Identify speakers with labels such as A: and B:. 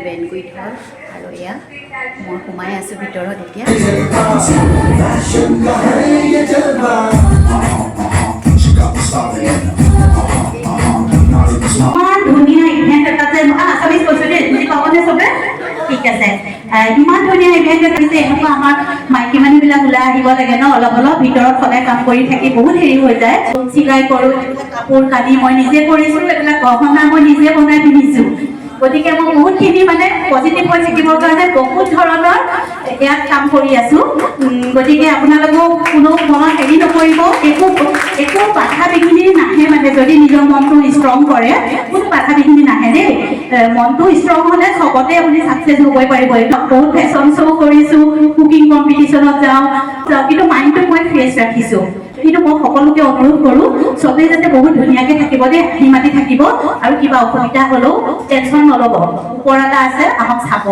A: বেনকুইট হল আৰু এয়া মই সোমাই আছোঁ ভিতৰত এতিয়া।
B: ইমান ধুনীয়া ইভেণ্ট এটা যে আছামিজ কৈছোঁ দেই, বুজি পাবনে চবে? ঠিক আছে। ইমান ধুনীয়া ইভেণ্ট এটা দিছে, এনেকুৱা আমাৰ মাইকী মানুহবিলাক ওলাই আহিব লাগে ন, অলপ অলপ ভিতৰত সদায় কাম কৰি থাকি বহুত হেৰি হৈ যায়। চিলাই কৰোঁ, এইবিলাক কাপোৰ কানি মই নিজে কৰিছোঁ, এইবিলাক গহনা মই নিজে বনাই পিন্ধিছোঁ। গতিকে মই বহুতখিনি মানে পজিটিভ হৈ থাকিবৰ কাৰণে বহুত ধৰণৰ ইয়াত কাম কৰি আছোঁ। গতিকে আপোনালোকক কোনো মনত হেৰি নকৰিব, একো বাধা বিঘিনি নাহে মানে যদি নিজৰ মনটো ষ্ট্ৰং কৰে, কোনো বাধা বিঘিনি নাহে দেই। মনটো ষ্ট্ৰং হ'লে চবতে আপুনি ছাকচেছ হ'বই পাৰিব। বহুত ফেশ্বন শ্ব' কৰিছোঁ, কুকিং কম্পিটিশ্যনত যাওঁ, কিন্তু মাইণ্ডটো মই ফ্ৰেছ ৰাখিছোঁ। কিন্তু মই সকলোকে অনুৰোধ কৰোঁ, চবেই যাতে বহুত ধুনীয়াকৈ থাকিব দেই, হাঁহি মাতি থাকিব, আৰু কিবা অসুবিধা হ'লেও টেনশ্যন নল'ব, ওপৰ এটা আছে, আমাক চাব।